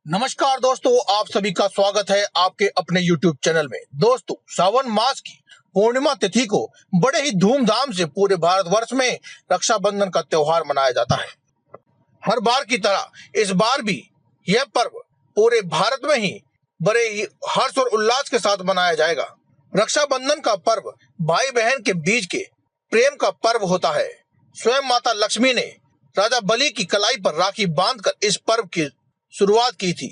नमस्कार दोस्तों, आप सभी का स्वागत है आपके अपने YouTube चैनल में। दोस्तों, सावन मास की पूर्णिमा तिथि को बड़े ही धूमधाम से पूरे भारतवर्ष में रक्षाबंधन का त्योहार मनाया जाता है। हर बार की तरह इस बार भी यह पर्व पूरे भारत में ही बड़े ही हर्ष और उल्लास के साथ मनाया जाएगा। रक्षाबंधन का पर्व भाई बहन के बीच के प्रेम का पर्व होता है। स्वयं माता लक्ष्मी ने राजा बलि की कलाई पर राखी बांधकर इस पर्व की शुरुआत की थी।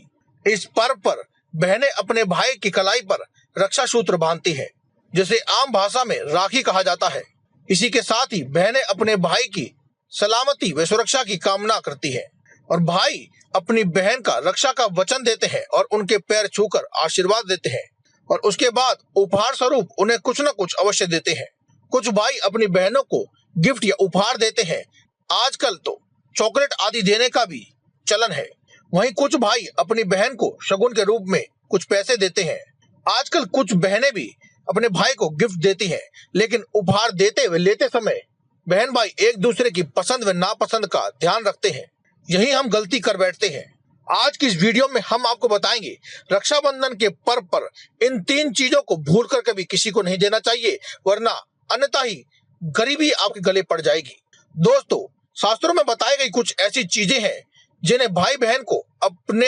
इस पर्व पर बहनें अपने भाई की कलाई पर रक्षा सूत्र बांधती हैं, जिसे आम भाषा में राखी कहा जाता है। इसी के साथ ही बहनें अपने भाई की सलामती व सुरक्षा की कामना करती हैं और भाई अपनी बहन का रक्षा का वचन देते हैं और उनके पैर छूकर आशीर्वाद देते हैं और उसके बाद उपहार स्वरूप उन्हें कुछ न कुछ अवश्य देते हैं। कुछ भाई अपनी बहनों को गिफ्ट या उपहार देते हैं। आजकल तो चॉकलेट आदि देने का भी चलन है। वहीं कुछ भाई अपनी बहन को शगुन के रूप में कुछ पैसे देते हैं। आजकल कुछ बहनें भी अपने भाई को गिफ्ट देती हैं, लेकिन उपहार देते व लेते समय बहन भाई एक दूसरे की पसंद व नापसंद का ध्यान रखते हैं। यही हम गलती कर बैठते हैं। आज की इस वीडियो में हम आपको बताएंगे रक्षाबंधन के पर्व पर इन 3 चीजों को भूल कर कभी किसी को नहीं देना चाहिए, वरना अन्यथा ही गरीबी आपके गले पड़ जाएगी। दोस्तों, शास्त्रों में बताई गई कुछ ऐसी चीजें हैं जिन्हें भाई बहन को अपने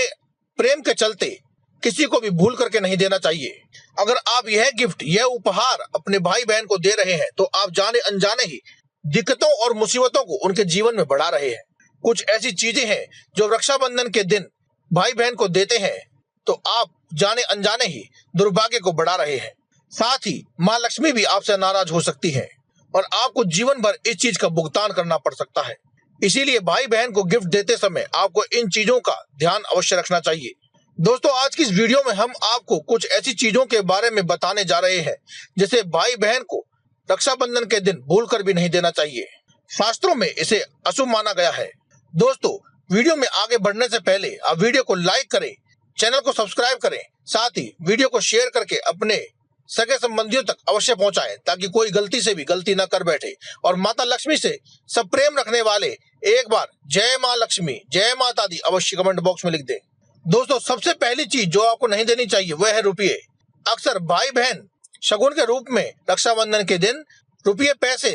प्रेम के चलते किसी को भी भूल करके नहीं देना चाहिए। अगर आप यह गिफ्ट, यह उपहार अपने भाई बहन को दे रहे हैं तो आप जाने अनजाने ही दिक्कतों और मुसीबतों को उनके जीवन में बढ़ा रहे हैं। कुछ ऐसी चीजें हैं जो रक्षाबंधन के दिन भाई बहन को देते हैं तो आप जाने अनजाने ही दुर्भाग्य को बढ़ा रहे हैं। साथ ही माँ लक्ष्मी भी आपसे नाराज हो सकती है और आपको जीवन भर इस चीज का भुगतान करना पड़ सकता है। इसीलिए भाई बहन को गिफ्ट देते समय आपको इन चीजों का ध्यान अवश्य रखना चाहिए। दोस्तों, आज की इस वीडियो में हम आपको कुछ ऐसी चीजों के बारे में बताने जा रहे हैं जिसे भाई बहन को रक्षाबंधन के दिन भूलकर भी नहीं देना चाहिए। शास्त्रों में इसे अशुभ माना गया है। दोस्तों, वीडियो में आगे बढ़ने से पहले आप वीडियो को लाइक करें, चैनल को सब्सक्राइब करें, साथ ही वीडियो को शेयर करके अपने सगे संबंधियों तक अवश्य पहुंचाएं ताकि कोई गलती से भी गलती न कर बैठे। और माता लक्ष्मी से सब प्रेम रखने वाले एक बार जय माँ लक्ष्मी, जय माता दी अवश्य कमेंट बॉक्स में लिख दें। दोस्तों, सबसे पहली चीज जो आपको नहीं देनी चाहिए वह है रुपये। अक्सर भाई बहन शगुन के रूप में रक्षाबंधन के दिन रुपये पैसे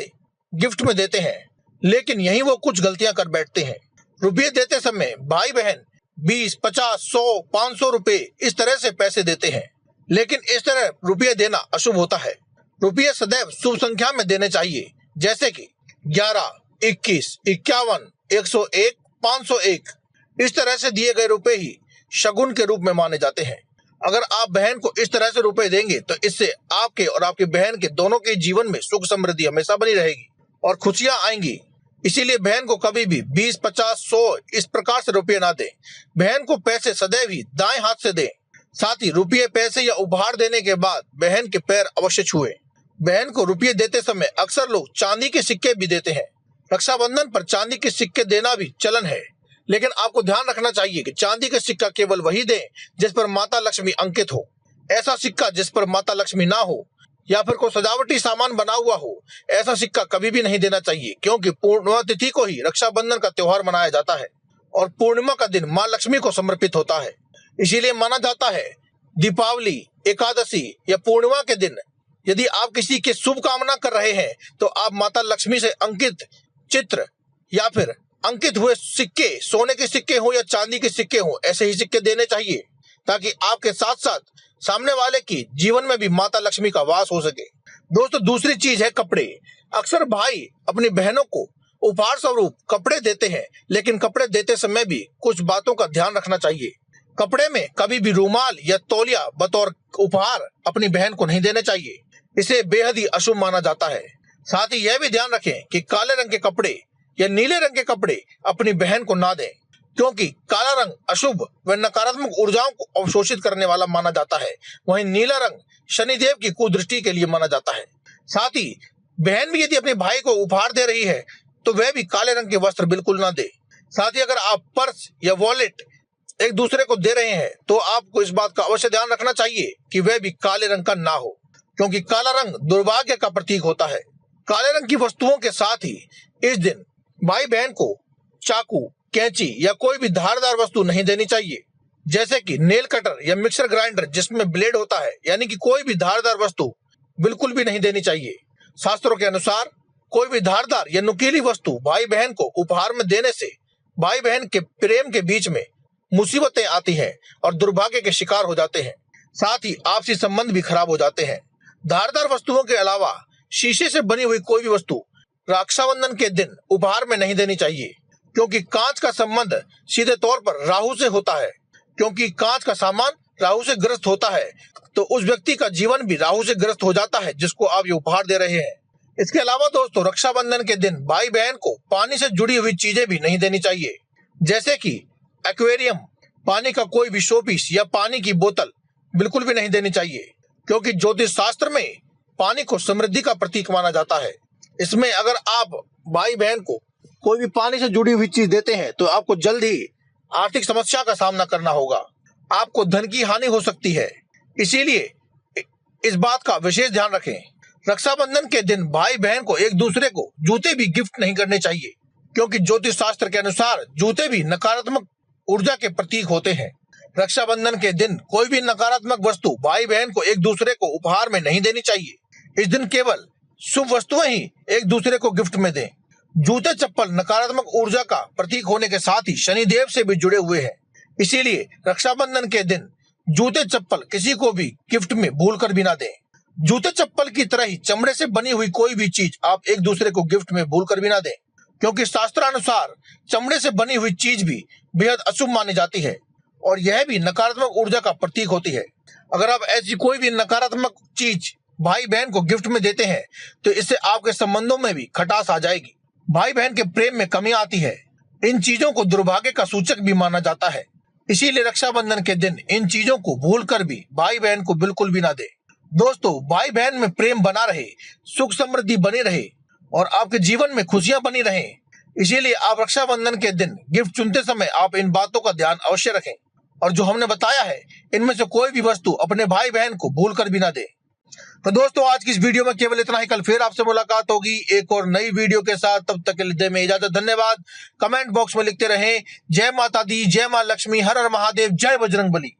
गिफ्ट में देते हैं, लेकिन यही वो कुछ गलतियां कर बैठते हैं। रुपये देते समय भाई बहन 20, 50, 100, 500 रुपए इस तरह से पैसे देते हैं, लेकिन इस तरह रुपये देना अशुभ होता है। रुपये सदैव शुभ संख्या में देने चाहिए, जैसे कि 11, 21, 51, 101, 501। इस तरह से दिए गए रुपए ही शगुन के रूप में माने जाते हैं। अगर आप बहन को इस तरह से रुपए देंगे तो इससे आपके और आपकी बहन के दोनों के जीवन में सुख समृद्धि हमेशा बनी रहेगी और खुशियां आएंगी। इसीलिए बहन को कभी भी 20, 50, 100 इस प्रकार से रुपये ना दें। बहन को पैसे सदैव ही दाएं हाथ से दें। साथ ही रुपये पैसे या उपहार देने के बाद बहन के पैर अवश्य छुएं। बहन को रुपये देते समय अक्सर लोग चांदी के सिक्के भी देते हैं। रक्षाबंधन पर चांदी के सिक्के देना भी चलन है, लेकिन आपको ध्यान रखना चाहिए कि चांदी का सिक्का केवल वही दें जिस पर माता लक्ष्मी अंकित हो। ऐसा सिक्का जिस पर माता लक्ष्मी ना हो या फिर कोई सजावटी सामान बना हुआ हो, ऐसा सिक्का कभी भी नहीं देना चाहिए, क्योंकि पूर्णिमा तिथि को ही रक्षाबंधन का त्योहार मनाया जाता है और पूर्णिमा का दिन माँ लक्ष्मी को समर्पित होता है। इसीलिए माना जाता है दीपावली, एकादशी या पूर्णिमा के दिन यदि आप किसी की शुभ कामना कर रहे हैं तो आप माता लक्ष्मी से अंकित चित्र या फिर अंकित हुए सिक्के, सोने के सिक्के हो या चांदी के सिक्के हो, ऐसे ही सिक्के देने चाहिए ताकि आपके साथ साथ सामने वाले की जीवन में भी माता लक्ष्मी का वास हो सके। दोस्तों, दूसरी चीज है कपड़े। अक्सर भाई अपनी बहनों को उपहार स्वरूप कपड़े देते हैं, लेकिन कपड़े देते समय भी कुछ बातों का ध्यान रखना चाहिए। कपड़े में कभी भी रुमाल या तौलिया बतौर उपहार अपनी बहन को नहीं देने चाहिए। इसे बेहद ही अशुभ माना जाता है। साथ ही यह भी ध्यान रखें कि काले रंग के कपड़े या नीले रंग के कपड़े अपनी बहन को ना दें, क्योंकि काला रंग अशुभ व नकारात्मक ऊर्जाओं को अवशोषित करने वाला माना जाता है। वहीं नीला रंग शनिदेव की कुदृष्टि के लिए माना जाता है। साथ ही बहन भी यदि अपने भाई को उपहार दे रही है तो वह भी काले रंग के वस्त्र बिल्कुल ना दे। साथ ही अगर आप पर्स या वॉलेट एक दूसरे को दे रहे हैं तो आपको इस बात का अवश्य ध्यान रखना चाहिए कि वह भी काले रंग का ना हो, क्योंकि काला रंग दुर्भाग्य का प्रतीक होता है। काले रंग की वस्तुओं के साथ ही इस दिन भाई बहन को चाकू, कैंची या कोई भी धारदार वस्तु नहीं देनी चाहिए। जैसे कि नेल कटर या मिक्सर ग्राइंडर जिसमें ब्लेड होता है, यानी कि कोई भी धारदार वस्तु बिल्कुल भी नहीं देनी चाहिए। शास्त्रों के अनुसार कोई भी धारदार या नुकीली वस्तु भाई बहन को उपहार में देने से भाई बहन के प्रेम के बीच में मुसीबतें आती हैं और दुर्भाग्य के शिकार हो जाते हैं। साथ ही आपसी संबंध भी खराब हो जाते हैं। धारदार वस्तुओं के अलावा शीशे से बनी हुई कोई भी वस्तु रक्षाबंधन के दिन उपहार में नहीं देनी चाहिए, क्योंकि कांच का संबंध सीधे तौर पर राहु से होता है। क्योंकि कांच का सामान राहु से ग्रस्त होता है, तो उस व्यक्ति का जीवन भी राहु से ग्रस्त हो जाता है जिसको आप ये उपहार दे रहे हैं। इसके अलावा दोस्तों, रक्षाबंधन के दिन भाई बहन को पानी से जुड़ी हुई चीजें भी नहीं देनी चाहिए, जैसे कि एक्वेरियम, पानी का कोई भी शोपीस या पानी की बोतल बिल्कुल भी नहीं देनी चाहिए, क्योंकि ज्योतिष शास्त्र में पानी को समृद्धि का प्रतीक माना जाता है। इसमें अगर आप भाई बहन को कोई भी पानी से जुड़ी हुई चीज देते हैं तो आपको जल्द ही आर्थिक समस्या का सामना करना होगा, आपको धन की हानि हो सकती है। इसीलिए इस बात का विशेष ध्यान रखें। रक्षाबंधन के दिन भाई बहन को एक दूसरे को जूते भी गिफ्ट नहीं करने चाहिए, क्योंकि ज्योतिष शास्त्र के अनुसार जूते भी नकारात्मक ऊर्जा के प्रतीक होते हैं। रक्षाबंधन के दिन कोई भी नकारात्मक वस्तु भाई बहन को एक दूसरे को उपहार में नहीं देनी चाहिए। इस दिन केवल शुभ वस्तुएं ही एक दूसरे को गिफ्ट में दें। जूते चप्पल नकारात्मक ऊर्जा का प्रतीक होने के साथ ही शनिदेव से भी जुड़े हुए हैं। इसीलिए रक्षाबंधन के दिन जूते चप्पल किसी को भी गिफ्ट में भूलकर भी ना दें। जूते चप्पल की तरह ही चमड़े से बनी हुई कोई भी चीज आप एक दूसरे को गिफ्ट में भूलकर भी ना दें, क्योंकि शास्त्रानुसार चमड़े से बनी हुई चीज भी बेहद अशुभ मानी जाती है और यह भी नकारात्मक ऊर्जा का प्रतीक होती है। अगर आप ऐसी कोई भी नकारात्मक चीज भाई बहन को गिफ्ट में देते हैं तो इससे आपके संबंधों में भी खटास आ जाएगी, भाई बहन के प्रेम में कमी आती है। इन चीजों को दुर्भाग्य का सूचक भी माना जाता है। इसीलिए रक्षाबंधन के दिन इन चीजों को भूलकर भी भाई बहन को बिल्कुल भी ना दे। दोस्तों, भाई बहन में प्रेम बना रहे, सुख समृद्धि बनी रहे और आपके जीवन में खुशियां बनी रहे, इसीलिए आप रक्षाबंधन के दिन गिफ्ट चुनते समय आप इन बातों का ध्यान अवश्य रखें और जो हमने बताया है इनमें से कोई भी वस्तु अपने भाई बहन को भूलकर भी ना दे। तो दोस्तों, आज की इस वीडियो में केवल इतना ही। कल फिर आपसे मुलाकात होगी एक और नई वीडियो के साथ। तब तक के लिए में इजाजत। धन्यवाद। कमेंट बॉक्स में लिखते रहें जय माता दी, जय मां लक्ष्मी, हर हर महादेव, जय बजरंग बली।